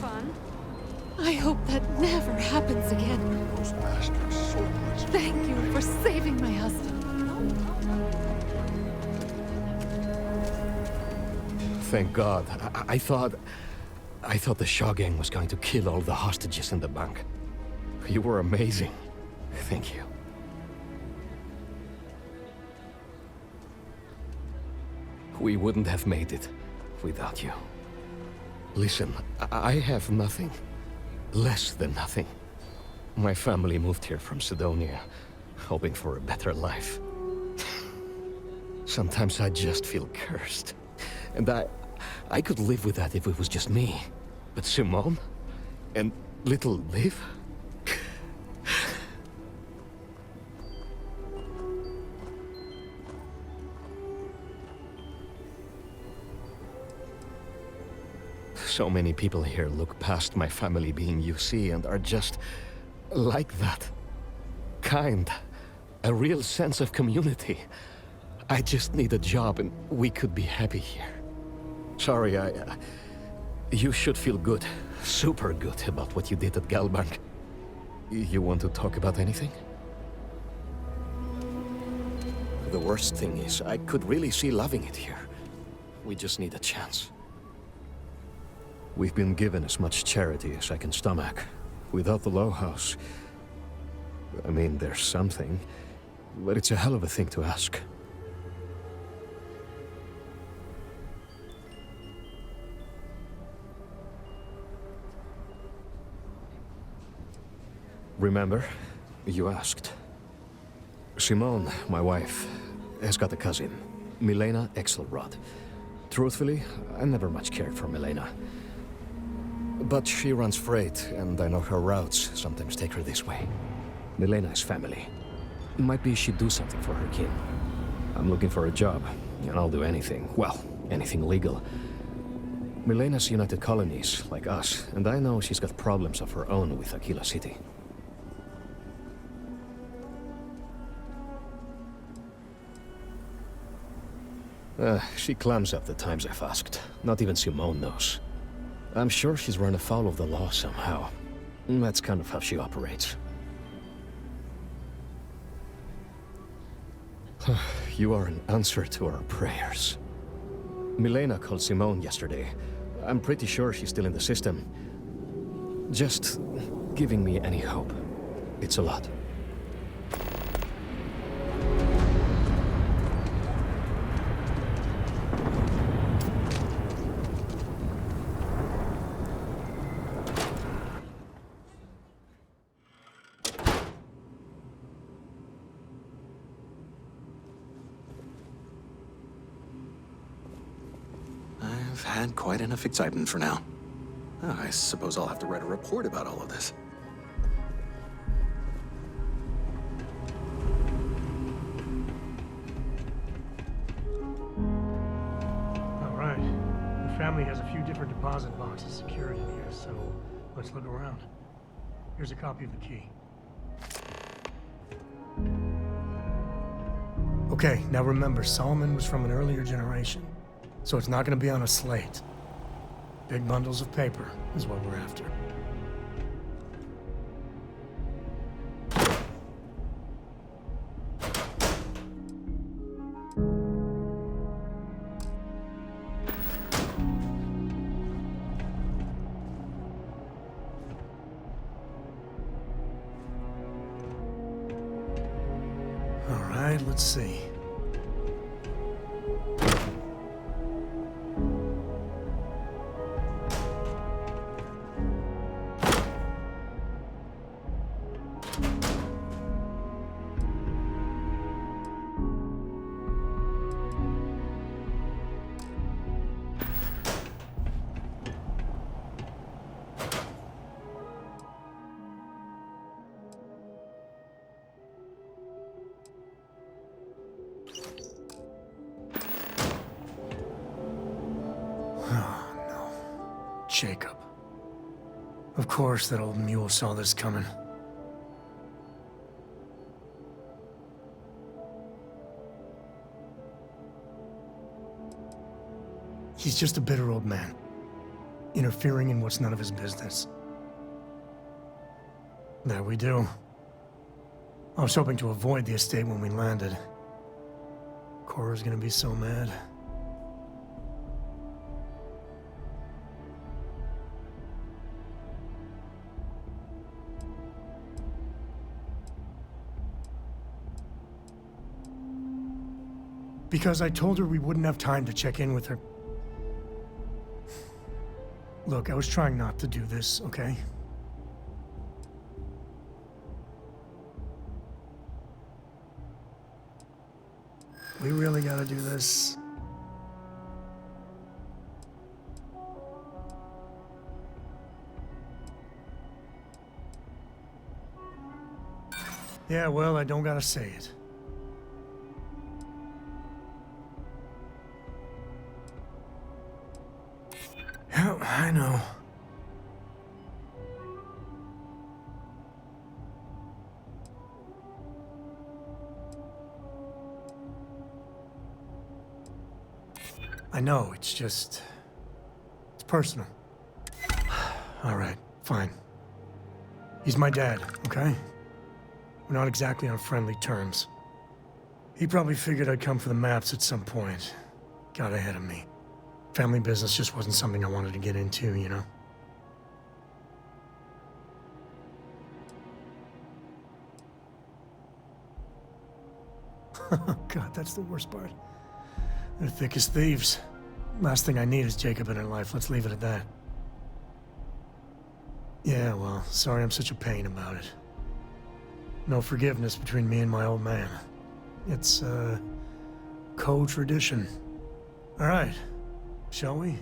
fun. I hope that never happens again. Those bastards so much. Thank you for saving my husband. Thank God. I thought the Shaw gang was going to kill all the hostages in the bank. You were amazing. Thank you. We wouldn't have made it without you. Listen, I have nothing. Less than nothing. My family moved here from Sidonia, hoping for a better life. Sometimes I just feel cursed. And I could live with that if it was just me. But Simone? And little Liv? So many people here look past my family being UC and are just like that. Kind. A real sense of community. I just need a job and we could be happy here. Sorry, you should feel good. Super good about what you did at Galbank. You want to talk about anything? The worst thing is, I could really see loving it here. We just need a chance. We've been given as much charity as I can stomach. Without the Low House... I mean, there's something, but it's a hell of a thing to ask. Remember? You asked. Simone, my wife, has got a cousin, Milena Exelrod. Truthfully, I never much cared for Milena. But she runs freight, and I know her routes sometimes take her this way. Milena is family. Might be she'd do something for her kin. I'm looking for a job, and I'll do anything. Well, anything legal. Milena's United Colonies, like us, and I know she's got problems of her own with Aquila City. She clams up the times I've asked. Not even Simone knows. I'm sure she's run afoul of the law somehow. That's kind of how she operates. You are an answer to our prayers. Milena called Simone yesterday. I'm pretty sure she's still in the system. Just giving me any hope. It's a lot. I've had quite enough excitement for now. Oh, I suppose I'll have to write a report about all of this. All right. The family has a few different deposit boxes secured in here, so let's look around. Here's a copy of the key. Okay, now remember, Solomon was from an earlier generation, so it's not going to be on a slate. Big bundles of paper is what we're after. All right, let's see. Jacob. Of course that old mule saw this coming. He's just a bitter old man. interfering in what's none of his business. There we do. I was hoping to avoid the estate when we landed. Cora's gonna be so mad. Because I told her we wouldn't have time to check in with her. Look, I was trying not to do this, okay? We really gotta do this. Yeah, well, I don't gotta say it. Yeah, I know. I know, it's just... it's personal. All right, fine. He's my dad, okay? We're not exactly on friendly terms. He probably figured I'd come for the maps at some point. Got ahead of me. Family business just wasn't something I wanted to get into, you know? God, that's the worst part. They're thick as thieves. Last thing I need is Jacob in her life. Let's leave it at that. Yeah, well, sorry I'm such a pain about it. No forgiveness between me and my old man. It's, co-tradition. All right. Shall we?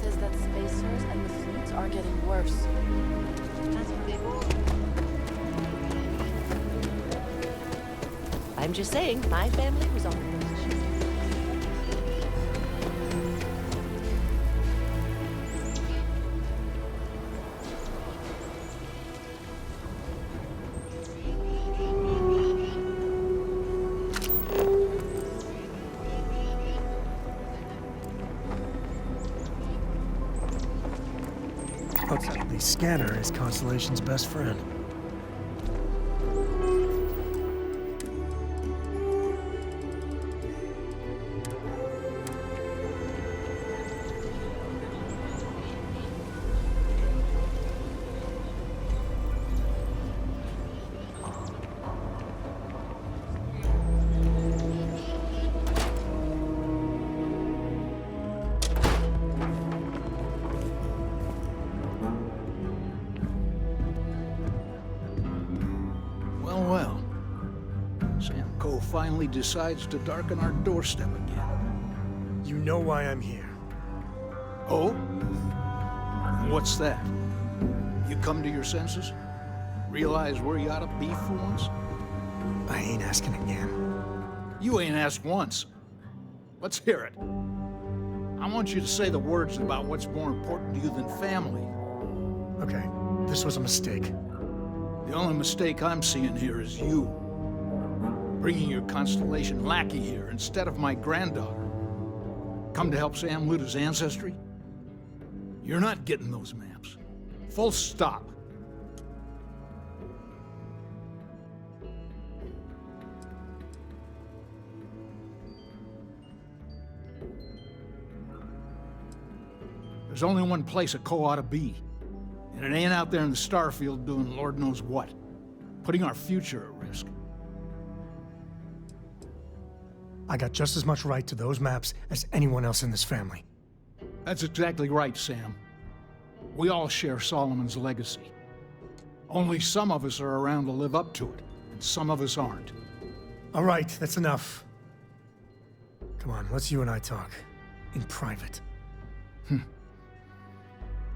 Says that spacers and the fleets are getting worse. I'm just saying, my family was on the position. The scanner is Constellation's best friend. finally decides to darken our doorstep again. You know why I'm here. Oh? What's that? You come to your senses? Realize where you ought to be for once? I ain't asking again. You ain't asked once. Let's hear it. I want you to say the words about what's more important to you than family. Okay, this was a mistake. The only mistake I'm seeing here is you. Bringing your Constellation lackey here instead of my granddaughter. Come to help Sam loot his ancestry? You're not getting those maps. Full stop. There's only one place a Co ought to be. And it ain't out there in the Starfield doing Lord knows what. Putting our future at risk. I got just as much right to those maps as anyone else in this family. That's exactly right, Sam. We all share Solomon's legacy. Only some of us are around to live up to it, and some of us aren't. All right, that's enough. Come on, let's you and I talk. In private.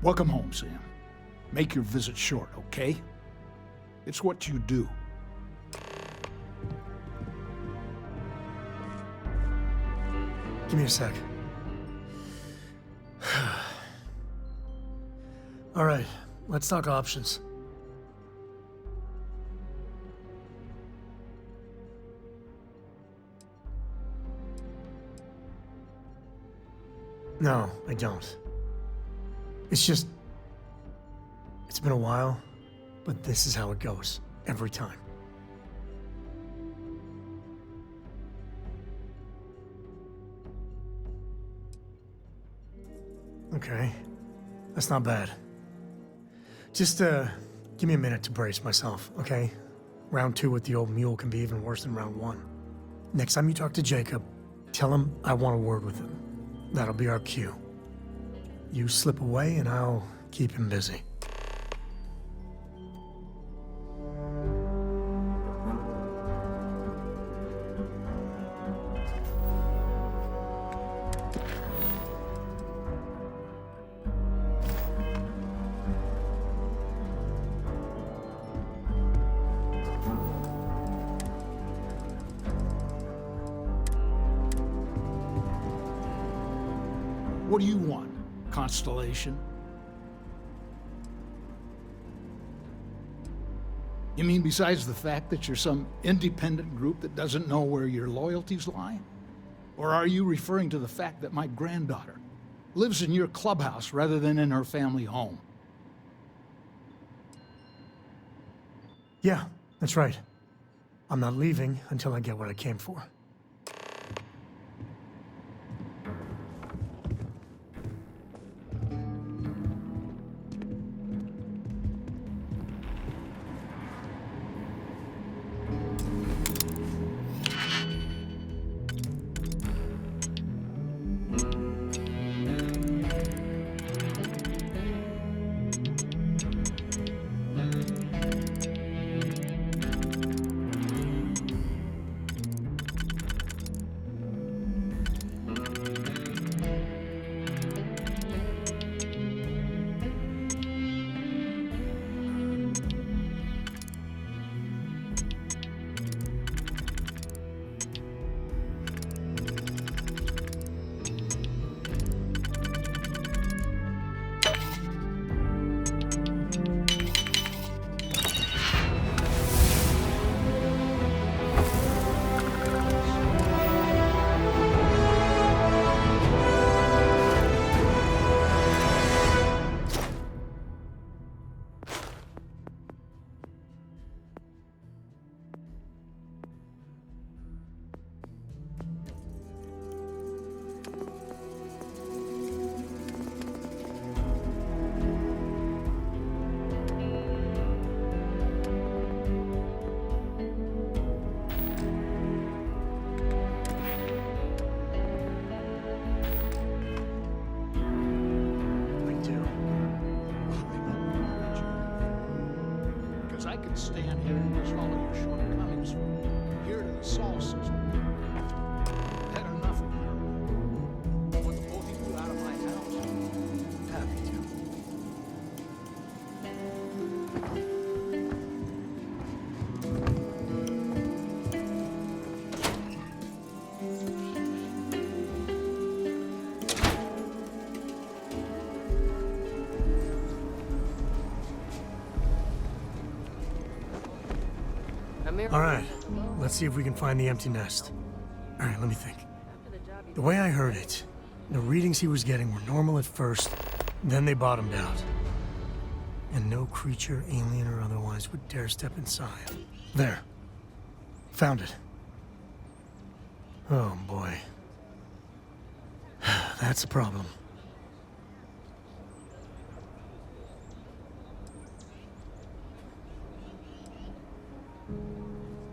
Welcome home, Sam. Make your visit short, okay? It's what you do. Give me a sec. All right, let's talk options. No, I don't. It's just... It's been a while, but this is how it goes, every time. Okay, that's not bad. Just, give me a minute to brace myself, okay? Round 2 with the old mule can be even worse than round 1. Next time you talk to Jacob, tell him I want a word with him. That'll be our cue. You slip away and I'll keep him busy. What do you want, Constellation? You mean besides the fact that you're some independent group that doesn't know where your loyalties lie? Or are you referring to the fact that my granddaughter lives in your clubhouse rather than in her family home? Yeah, that's right. I'm not leaving until I get what I came for. Stand here and list all of your shortcomings for here to the Sol system. I've had enough of marijuana. I want the both of you out of my house. Happy to. All right, let's see if we can find the empty nest. All right, let me think. The way I heard it, the readings he was getting were normal at first, then they bottomed out. And no creature, alien or otherwise, would dare step inside. There. Found it. Oh, boy. That's a problem.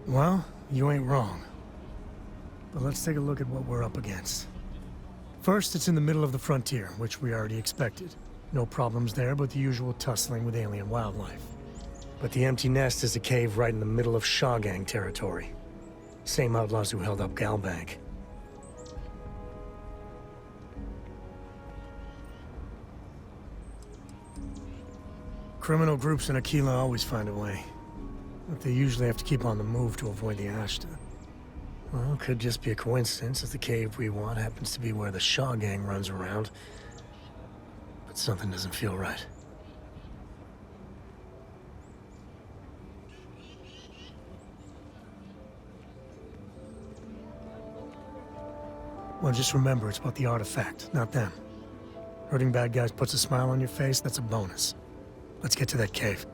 Well, you ain't wrong. But let's take a look at what we're up against. First, it's in the middle of the frontier, which we already expected. No problems there, but the usual tussling with alien wildlife. But the empty nest is a cave right in the middle of Shawgang territory. Same outlaws who held up Galbank. Criminal groups in Aquila always find a way. But they usually have to keep on the move to avoid the Ashta. Well, it could just be a coincidence if the cave we want happens to be where the Shaw gang runs around. But something doesn't feel right. Well, just remember, it's about the artifact, not them. Hurting bad guys puts a smile on your face, that's a bonus. Let's get to that cave.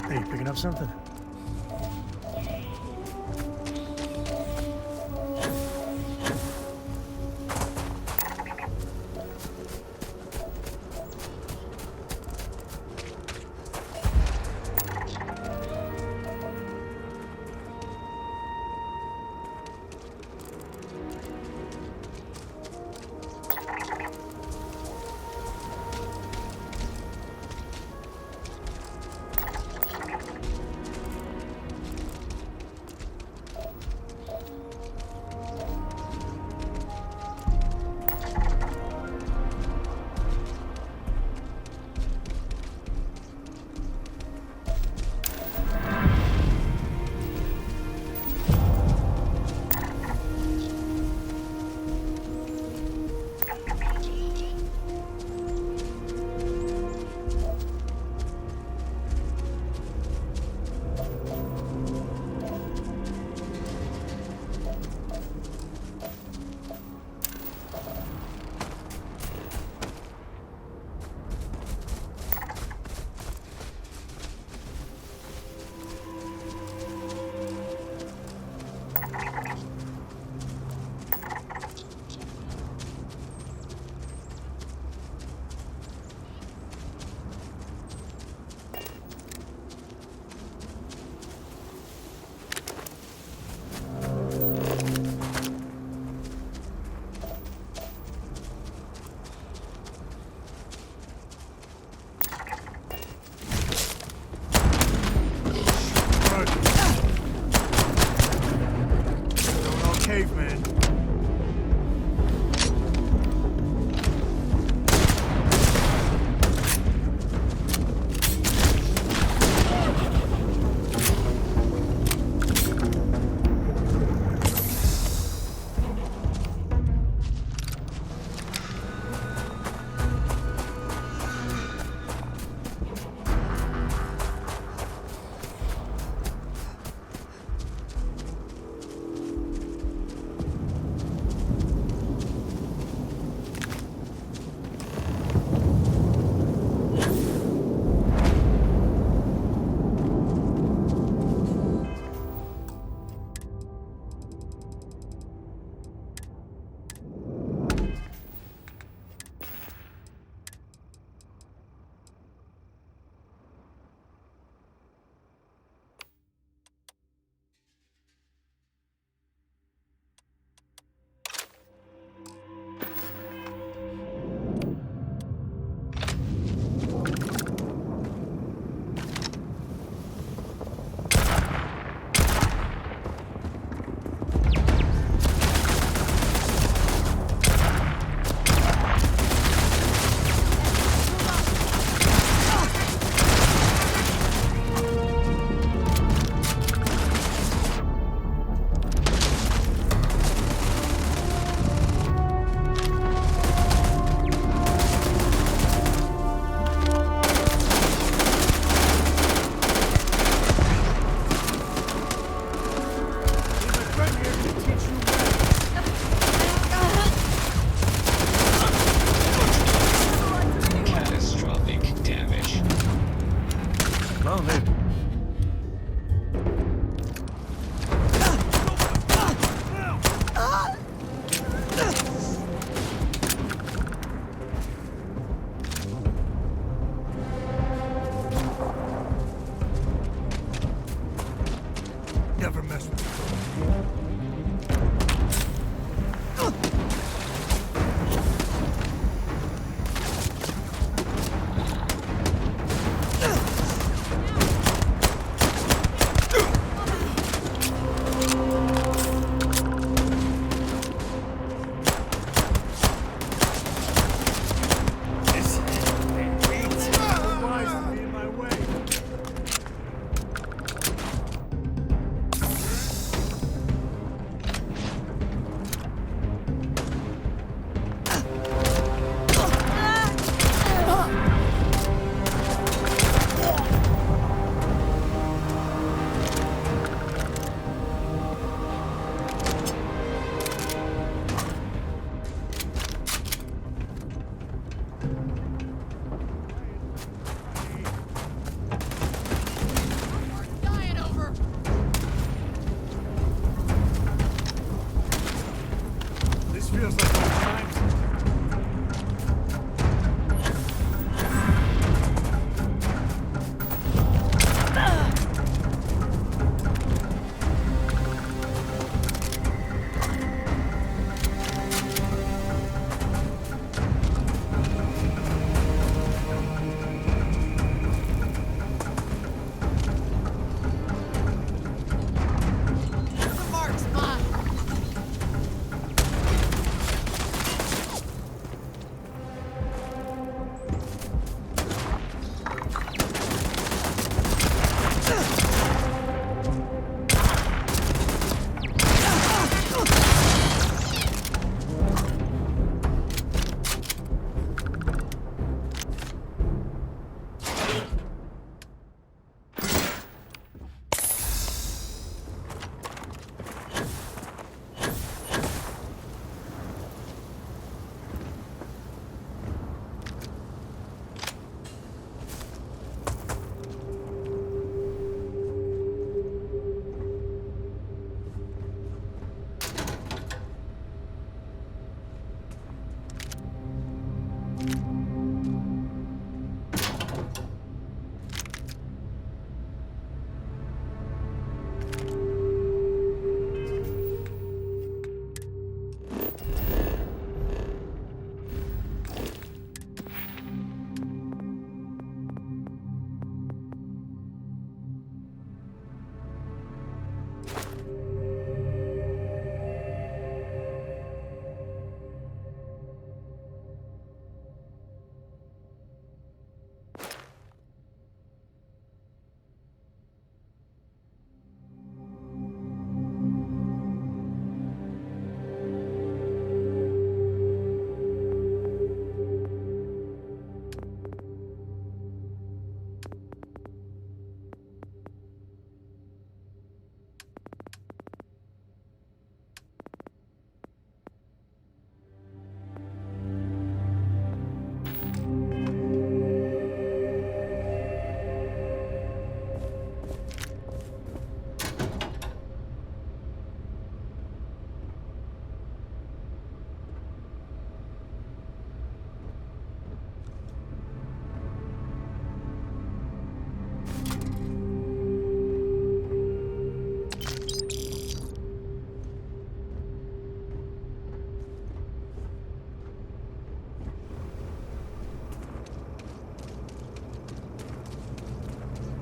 Hey, picking up something? Catastrophic damage. Well, then. Never mess with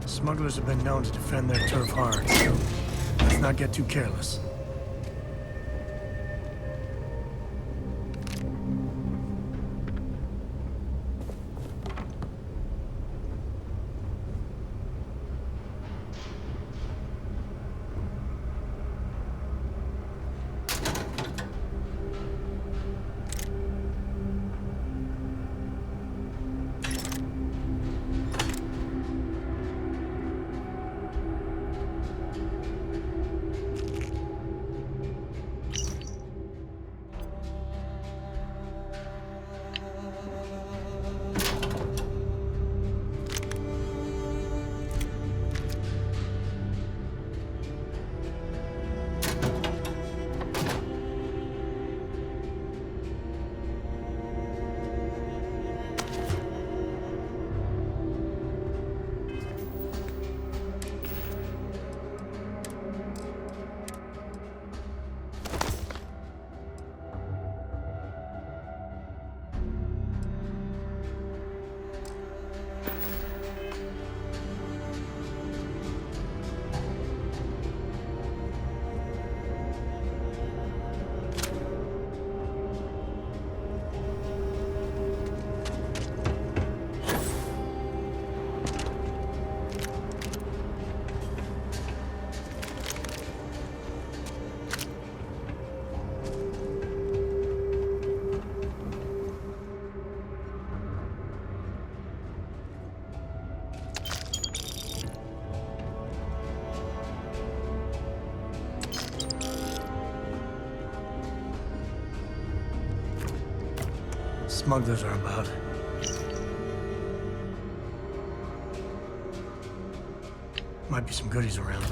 Smugglers have been known to defend their turf hard, so let's not get too careless. smugglers are about. Might be some goodies around.